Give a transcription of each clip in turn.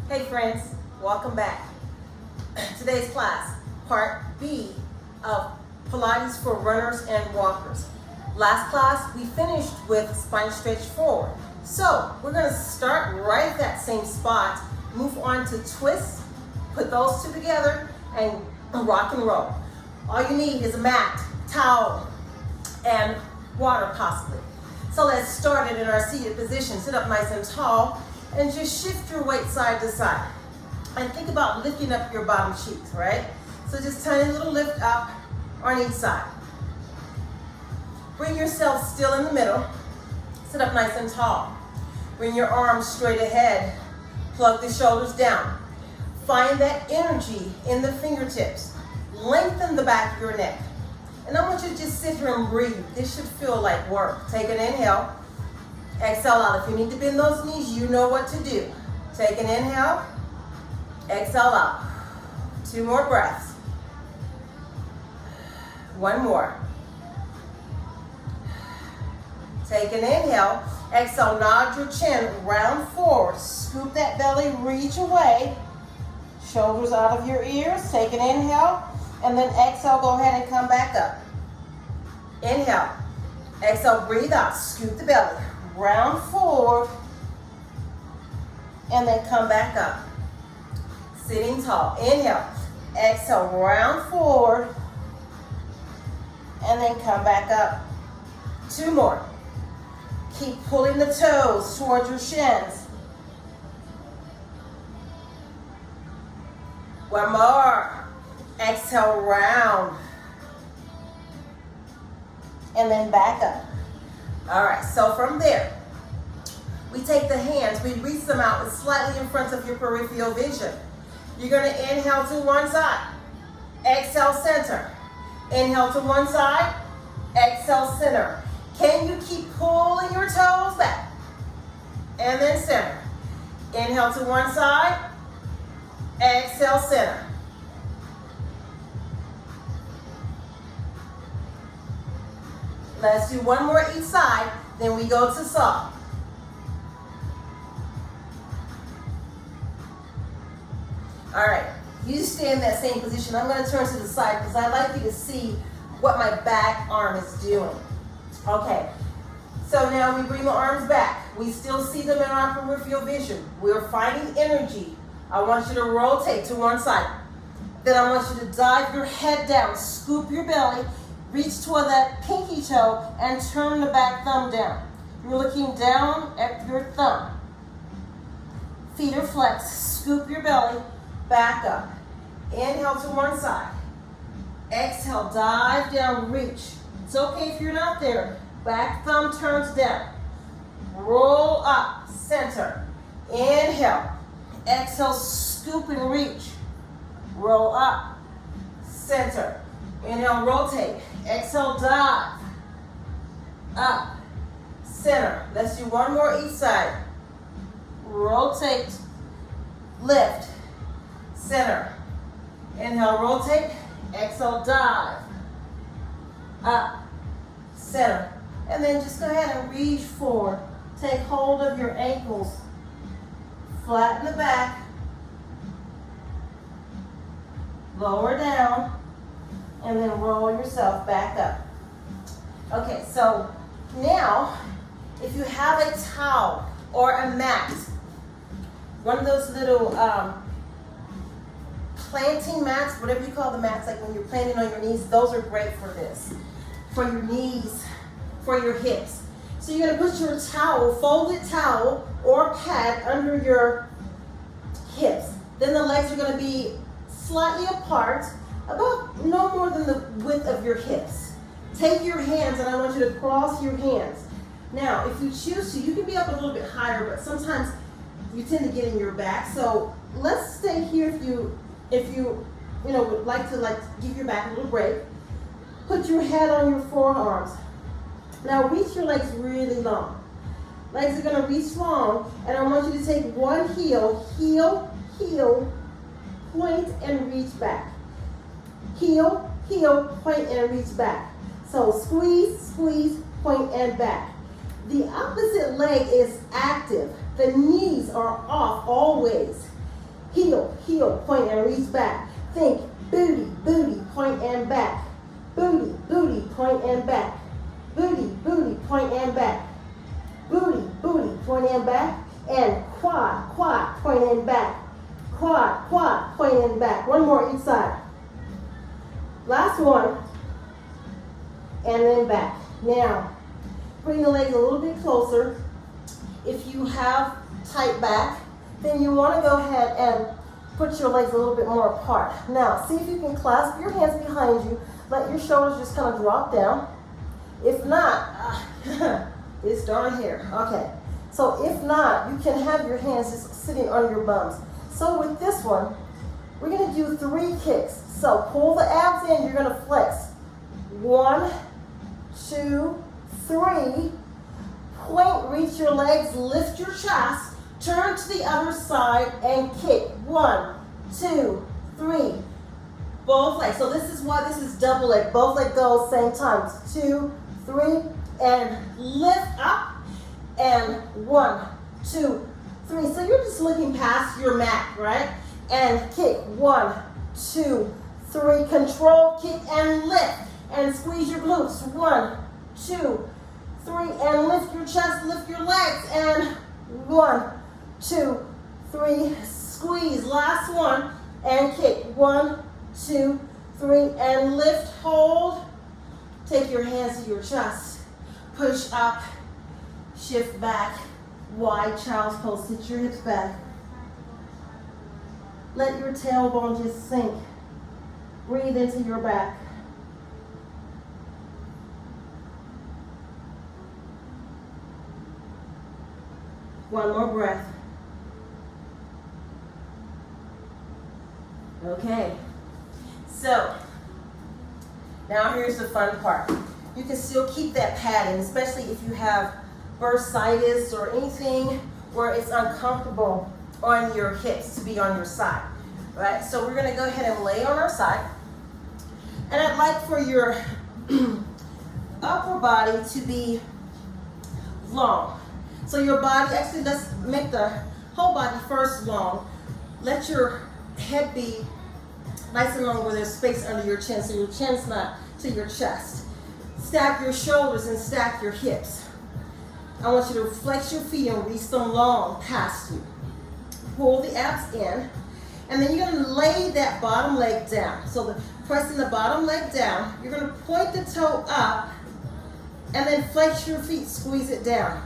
Hey friends, welcome back. Today's class, part B of Pilates for runners and walkers. Last class, we finished with spine stretch forward. So we're gonna start right at that same spot, move on to twists, put those two together, and rock and roll. All you need is a mat, towel, and water possibly. So let's start it in our seated position. Sit up nice and tall, and just shift your weight side to side. And think about lifting up your bottom cheeks, right? So just tiny little lift up on each side. Bring yourself still in the middle. Sit up nice and tall. Bring your arms straight ahead. Plug the shoulders down. Find that energy in the fingertips. Lengthen the back of your neck. And I want you to just sit here and breathe. This should feel like work. Take an inhale. Exhale out. If you need to bend those knees, you know what to do. Take an inhale. Exhale out. 2 more breaths. 1 more. Take an inhale. Exhale, nod your chin, round forward. Scoop that belly, reach away. Shoulders out of your ears. Take an inhale. And then exhale, go ahead and come back up. Inhale. Exhale, breathe out. Scoop the belly. Round forward. And then come back up. Sitting tall. Inhale. Exhale, round forward. And then come back up. 2 more. Keep pulling the toes towards your shins. 1 more. Exhale, round. And then back up. All right, so from there, we take the hands, we reach them out slightly in front of your peripheral vision. You're gonna inhale to one side. Exhale, center. Inhale to one side. Exhale, center. Can you keep pulling your toes back? And then center. Inhale to one side. Exhale, center. Let's do 1 more each side, then we go to soft. All right, you stay in that same position. I'm gonna turn to the side because I'd like you to see what my back arm is doing. Okay, so now we bring the arms back. We still see them in our peripheral vision. We're finding energy. I want you to rotate to one side. Then I want you to dive your head down, scoop your belly, reach toward that pinky toe, and turn the back thumb down. You're looking down at your thumb. Feet are flexed, scoop your belly, back up. Inhale to one side. Exhale, dive down, reach. It's okay if you're not there. Back thumb turns down. Roll up, center. Inhale. Exhale, scoop and reach. Roll up, center. Inhale, rotate. Exhale, dive. Up, center. Let's do 1 more each side. Rotate, lift, center. Inhale, rotate. Exhale, dive. Up, center. And then just go ahead and reach forward. Take hold of your ankles. Flatten the back. Lower down. And then roll yourself back up. Okay, so now, if you have a towel or a mat, one of those little planting mats, whatever you call the mats, like when you're planting on your knees, those are great for this. For your knees, for your hips. So you're gonna put your towel, folded towel or pad under your hips. Then the legs are gonna be slightly apart, about no more than the width of your hips. Take your hands, and I want you to cross your hands. Now, if you choose to, you can be up a little bit higher, but sometimes you tend to get in your back. So let's stay here if you would like to give your back a little break. Put your head on your forearms. Now reach your legs really long. Legs are gonna reach long, and I want you to take one heel, point and reach back. Heel, point and reach back. So squeeze, squeeze, point and back. The opposite leg is active. The knees are off always. heel, heel, point and reach back. Think booty, booty, point and back. Booty, booty, point and back. Booty, booty, point and back. Booty, booty, point and back. And quad, quad, point and back. Quad, quad, point and back. One more each side. Last one. And then back. Now, bring the legs a little bit closer. If you have tight back, then you want to go ahead and put your legs a little bit more apart. Now, see if you can clasp your hands behind you. Let your shoulders just kind of drop down. If not, it's darn here. Okay. So if not, you can have your hands just sitting on your bums. So with this one, we're going to do 3 kicks. So pull the abs in, you're going to flex. 1, 2, 3. Point, reach your legs, lift your chest, turn to the other side and kick. 1, 2, 3. Both legs. So this is why this is double leg. Both leg goes same time. 2, 3, and lift up. And 1, 2, 3. So you're just looking past your mat, right? And kick. 1, 2, 3. Control, kick, and lift. And squeeze your glutes. 1, 2, 3. And lift your chest, lift your legs. And 1, 2, 3. Squeeze. Last one. And kick. 1, 2, 3. And lift, hold. Take your hands to your chest. Push up. Shift back. Wide child's pose. Sit your hips back. Let your tailbone just sink. Breathe into your back. One more breath. Okay. So, now here's the fun part. You can still keep that padding, especially if you have bursitis or anything where it's uncomfortable on your hips to be on your side. Right? So we're going to go ahead and lay on our side. And I'd like for your upper body to be long. So your body, actually let's make the whole body first long. Let your head be nice and long where there's space under your chin so your chin's not to your chest. Stack your shoulders and stack your hips. I want you to flex your feet and reach them long past you. Pull the abs in. And then you're going to lay that bottom leg down. So pressing the bottom leg down, you're going to point the toe up and then flex your feet, squeeze it down.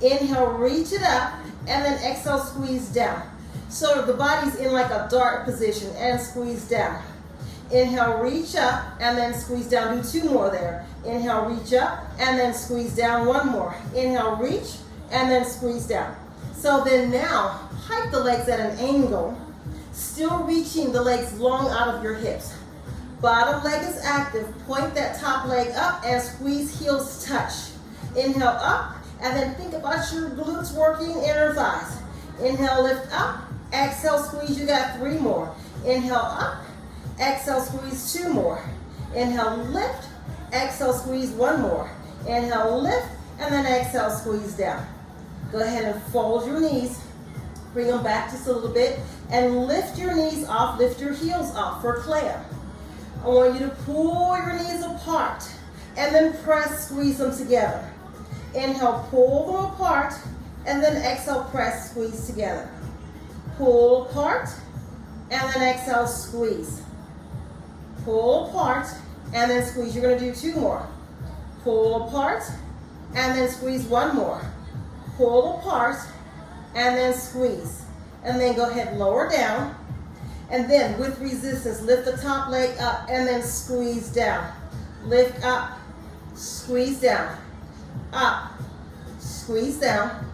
Inhale, reach it up, and then exhale, squeeze down. So the body's in like a dart position and squeeze down. Inhale, reach up, and then squeeze down. Do 2 more there. Inhale, reach up, and then squeeze down. 1 more. Inhale, reach, and then squeeze down. So then now, hike the legs at an angle, still reaching the legs long out of your hips. Bottom leg is active. Point that top leg up and squeeze, heels touch. Inhale up, and then think about your glutes working, inner thighs. Inhale, lift up. Exhale, squeeze. You got 3 more. Inhale up. Exhale, squeeze. 2 more. Inhale, lift. Exhale, squeeze. 1 more. Inhale, lift. And then exhale, squeeze down. Go ahead and fold your knees. Bring them back just a little bit. And lift your knees off. Lift your heels off for clam. I want you to pull your knees apart. And then press, squeeze them together. Inhale, pull them apart. And then exhale, press, squeeze together. Pull apart. And then exhale, squeeze. Pull apart. And then squeeze. You're going to do 2 more. Pull apart. And then squeeze 1 more. Pull apart. And then squeeze. And then go ahead, lower down. And then with resistance, lift the top leg up and then squeeze down. Lift up, squeeze down. Up, squeeze down.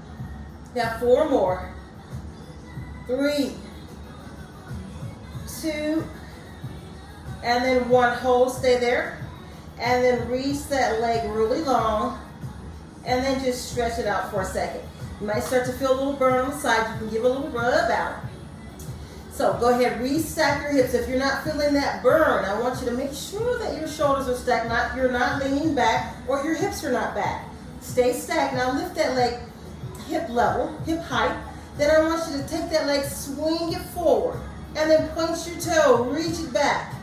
Got 4 more. 3, 2, and then 1. Hold, stay there. And then reach that leg really long. And then just stretch it out for a second. You might start to feel a little burn on the side. You can give a little rub out. So go ahead, restack your hips. If you're not feeling that burn, I want you to make sure that your shoulders are stacked. You're not leaning back or your hips are not back. Stay stacked. Now lift that leg hip level, hip height. Then I want you to take that leg, swing it forward, and then point your toe, reach it back.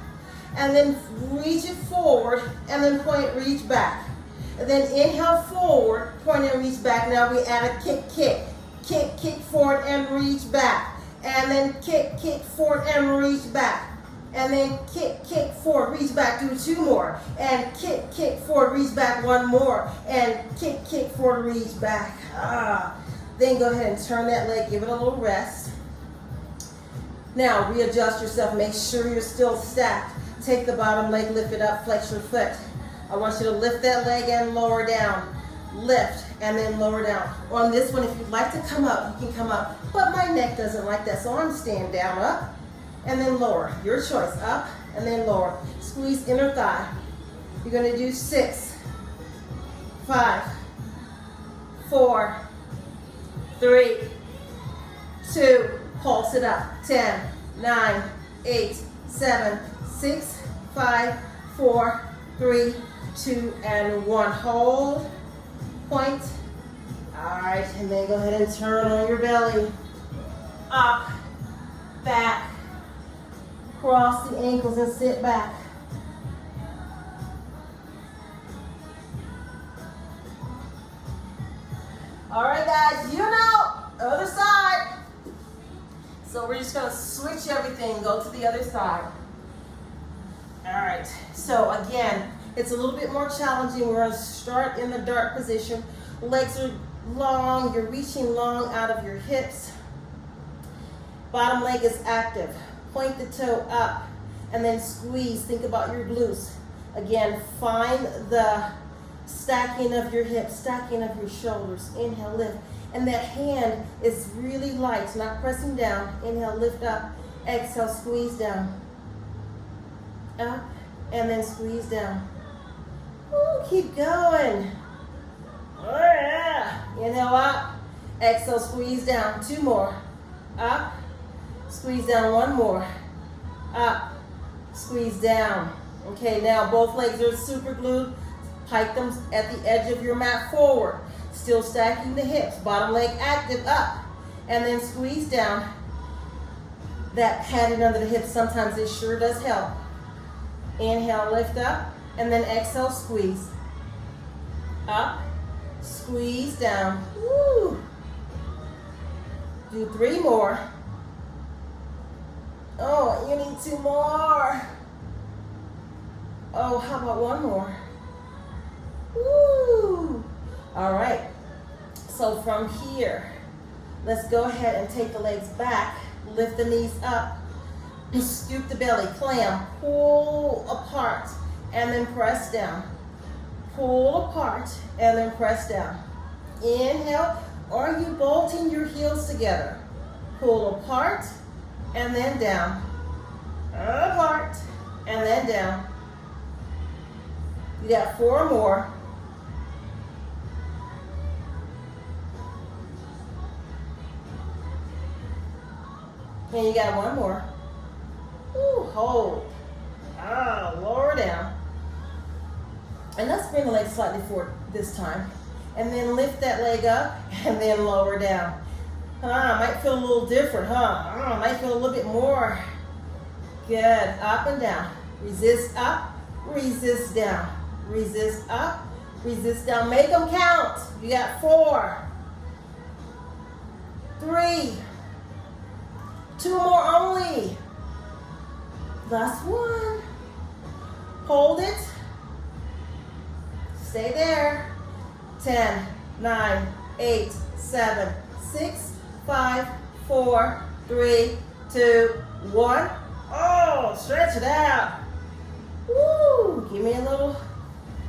And then reach it forward, and then point, reach back. And then inhale forward, point and reach back. Now we add a kick, kick. Kick, kick forward and reach back. And then kick, kick forward and reach back. And then kick, kick forward, reach back. Do 2 more. And kick, kick forward, reach back. 1 more. And kick, kick forward, reach back. Then go ahead and turn that leg, give it a little rest. Now readjust yourself, make sure you're still stacked. Take the bottom leg, lift it up, flex your foot. I want you to lift that leg and lower down. Lift and then lower down. On this one, if you'd like to come up, you can come up. But my neck doesn't like that, so I'm staying down, up, and then lower. Your choice, up and then lower. Squeeze inner thigh. You're gonna do 6, 5, 4, 3, 2, pulse it up. 10, 9, 8, 7, 6, 5, 4, 3, 2, and 1. Hold, point. All right, and then go ahead and turn on your belly. Up, back, cross the ankles and sit back. All right, guys, you know, other side. So we're just gonna switch everything, go to the other side. All right, so again, it's a little bit more challenging. We're gonna start in the dart position. Legs are long, you're reaching long out of your hips. Bottom leg is active. Point the toe up and then squeeze. Think about your glutes. Again, find the stacking of your hips, stacking of your shoulders. Inhale, lift. And that hand is really light, not pressing down. Inhale, lift up. Exhale, squeeze down. Up, and then squeeze down. Ooh, keep going. Oh yeah. Inhale up. Exhale, squeeze down. 2 more. Up. Squeeze down. 1 more. Up. Squeeze down. Okay, now both legs are super glued. Pike them at the edge of your mat forward. Still stacking the hips. Bottom leg active, up. And then squeeze down. That padding under the hips, sometimes it sure does help. Inhale, lift up. And then exhale, squeeze. Up. Squeeze down. Woo. Do 3 more. Oh, you need 2 more. Oh, how about 1 more? Woo. All right. So from here, let's go ahead and take the legs back. Lift the knees up. Scoop the belly. Clam. Pull apart. And then press down. Pull apart. And then press down. Inhale. Are you bolting your heels together? Pull apart. And then down. Apart. And then down. You got 4 more. And you got 1 more. Ooh, hold. Lower down. And let's bring the leg slightly forward this time. And then lift that leg up and then lower down. Might feel a little different, might feel a little bit more. Good. Up and down. Resist up, resist down. Resist up, resist down. Make them count. You got 4, 3, 2 more only. Last one. Hold it. Stay there. 10, 9, 8, 7, 6, 5, 4, 3, 2, 1. Oh, stretch it out. Woo! Give me a little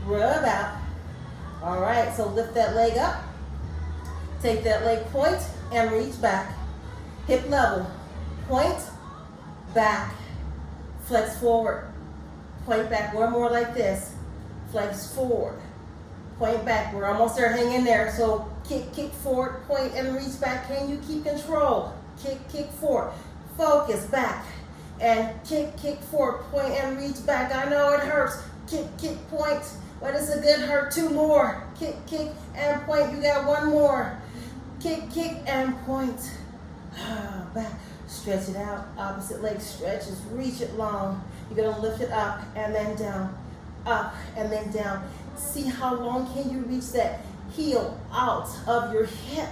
rub out. All right, so lift that leg up. Take that leg point and reach back. Hip level. Point, back. Flex forward. Point back. 1 more like this. Flex forward. Point back. We're almost there. Hang in there. So kick, kick forward. Point and reach back. Can you keep control? Kick, kick forward. Focus back. And kick, kick forward. Point and reach back. I know it hurts. Kick, kick, point. But it's a good hurt. 2 more. Kick, kick, and point. You got 1 more. Kick, kick, and point. Back. Stretch it out. Opposite leg stretches. Reach it long. You're going to lift it up and then down. Up and then down. See how long can you reach that heel out of your hip.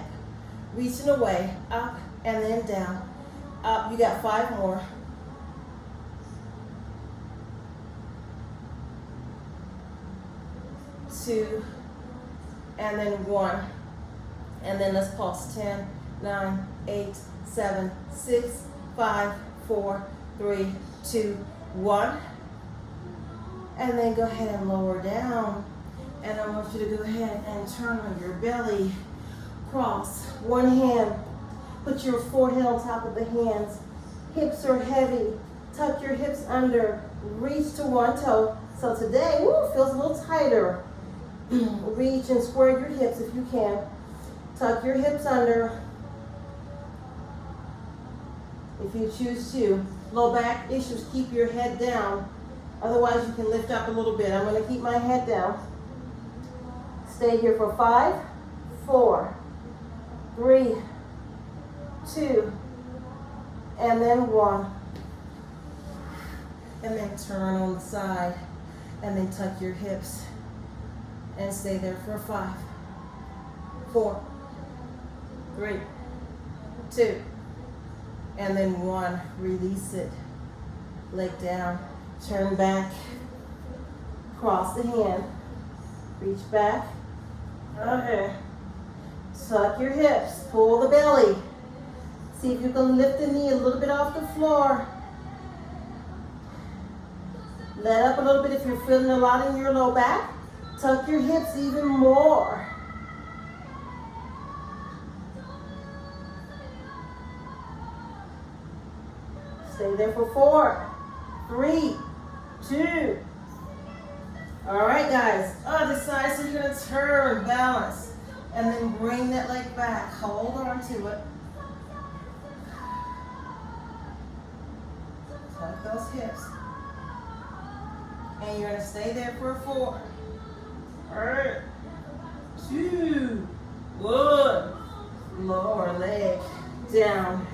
Reaching away. Up and then down. Up. You got 5 more. 2, and then 1. And then let's pulse. 10, 9, 8, 7, 6, 5, 4, 3, 2, 1. And then go ahead and lower down. And I want you to go ahead and turn on your belly. Cross. One hand. Put your forehead on top of the hands. Hips are heavy. Tuck your hips under. Reach to one toe. So today, feels a little tighter. Reach and square your hips if you can. Tuck your hips under. If you choose to. Low back issues, keep your head down. Otherwise, you can lift up a little bit. I'm going to keep my head down. Stay here for 5, 4, 3, 2, and then 1. And then turn on the side. And then tuck your hips. And stay there for 5, 4, 3, 2, and then 1. Release it. Leg down. Turn back. Cross the hand. Reach back. Okay. Tuck your hips. Pull the belly. See if you can lift the knee a little bit off the floor. Let up a little bit if you're feeling a lot in your low back. Tuck your hips even more. Stay there for 4, 3, 2. All right, guys. Other side, so you're going to turn, balance, and then bring that leg back. Hold on to it. Tuck those hips. And you're going to stay there for 4. All right. 2, 1. Lower leg down.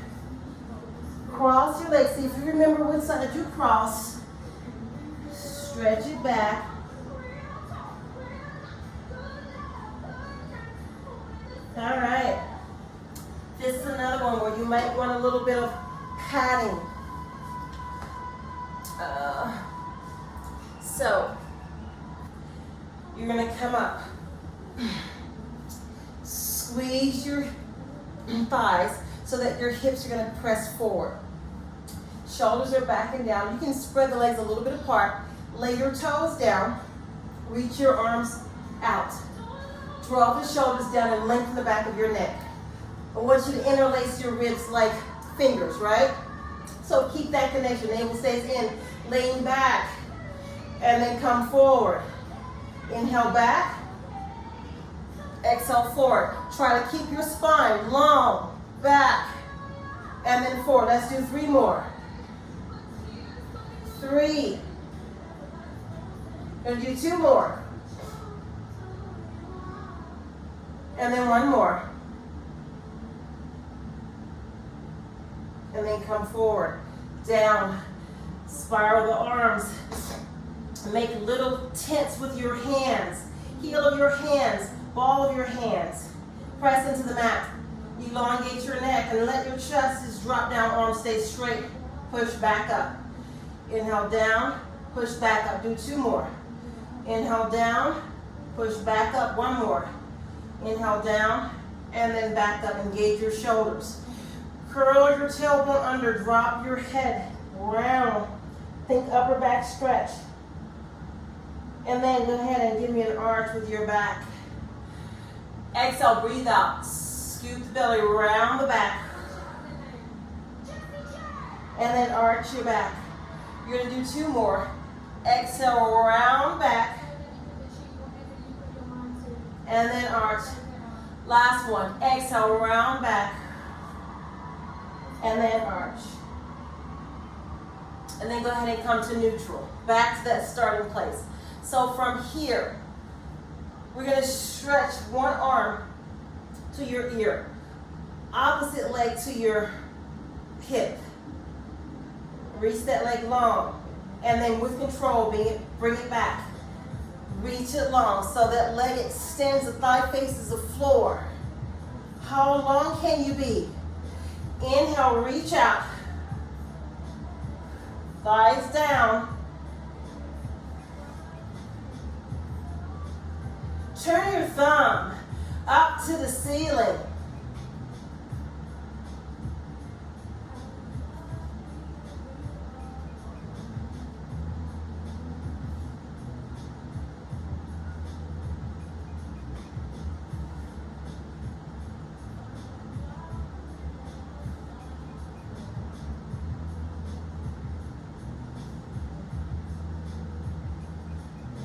Cross your legs. See if you remember which side you cross. Stretch it back. All right. This is another one where you might want a little bit of padding. So you're going to come up. Squeeze your thighs so that your hips are going to press forward. Shoulders are back and down. You can spread the legs a little bit apart. Lay your toes down. Reach your arms out. Draw the shoulders down and lengthen the back of your neck. I want you to interlace your ribs like fingers, right? So keep that connection. Navel stays in. Lean back. And then come forward. Inhale back. Exhale forward. Try to keep your spine long. Back. And then forward. Let's do 3 more. 3. Gonna do 2 more. And then 1 more. And then come forward. Down. Spiral the arms. Make little tents with your hands. Heel of your hands. Ball of your hands. Press into the mat. Elongate your neck and let your chest just drop down. Arms stay straight. Push back up. Inhale down. Push back up. Do 2 more. Inhale down. Push back up. 1 more. Inhale down. And then back up. Engage your shoulders. Curl your tailbone under. Drop your head. Round. Think upper back stretch. And then go ahead and give me an arch with your back. Exhale, breathe out. Scoop the belly around the back. And then arch your back. You're going to do 2 more. Exhale, round back. And then arch. Last one. Exhale, round back. And then arch. And then go ahead and come to neutral. Back to that starting place. So from here, we're going to stretch one arm to your ear. Opposite leg to your hip. Reach that leg long. And then with control, bring it back. Reach it long so that leg extends, the thigh faces the floor. How long can you be? Inhale, reach out. Thighs down. Turn your thumb up to the ceiling.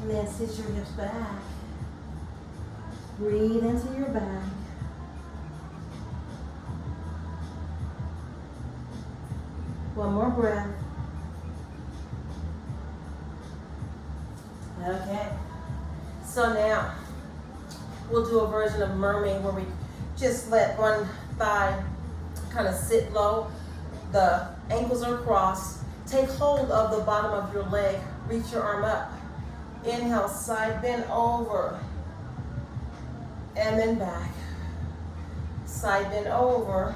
And then sit your hips back. Breathe into your back. One more breath. Okay. So now, we'll do a version of mermaid where we just let one thigh kind of sit low. The ankles are crossed. Take hold of the bottom of your leg. Reach your arm up. Inhale, side bend over. And then back. Side bend over.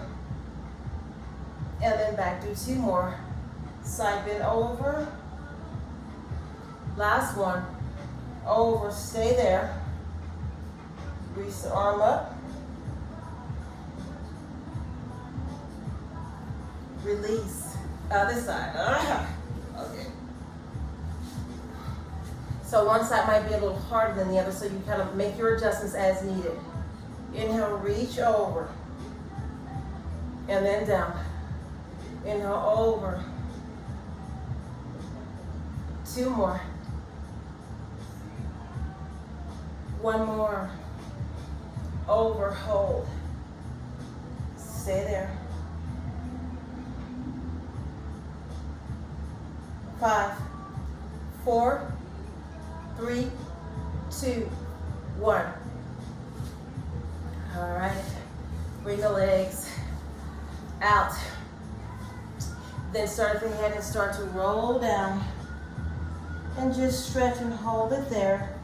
And then back. Do two more. Side bend over. Last one. Over. Stay there. Reach the arm up. Release. Other side. Okay. So one side might be a little harder than the other, so you kind of make your adjustments as needed. Inhale, reach over. And then down. Inhale, over. Two more. One more. Over, hold. Stay there. 5, 4, 3, 2, 1. All right. Bring the legs out. Then start at the head and start to roll down. And just stretch and hold it there.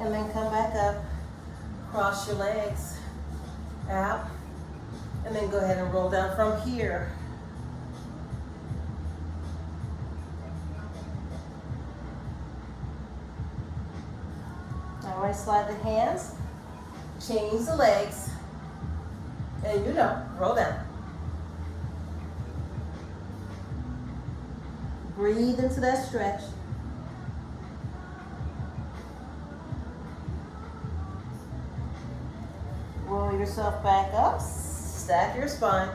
And then come back up. Cross your legs out. And then go ahead and roll down from here. All right, slide the hands, change the legs, and roll down. Breathe into that stretch. Roll yourself back up, stack your spine.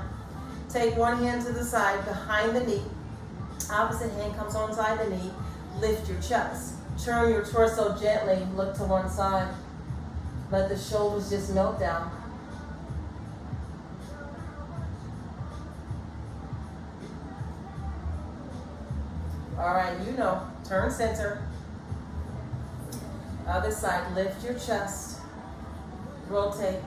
Take one hand to the side behind the knee. Opposite hand comes onside the knee. Lift your chest. Turn your torso gently, look to one side. Let the shoulders just melt down. All right, turn center. Other side, lift your chest. Rotate.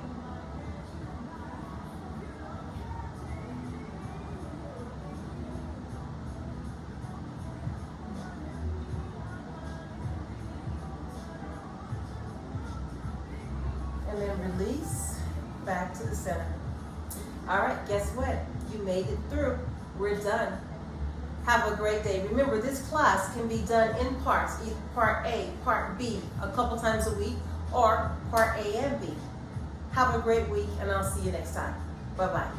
And then release back to the center. All right, guess what? You made it through. We're done. Have a great day. Remember, this class can be done in parts, either part A, part B, a couple times a week, or part A and B. Have a great week, and I'll see you next time. Bye-bye.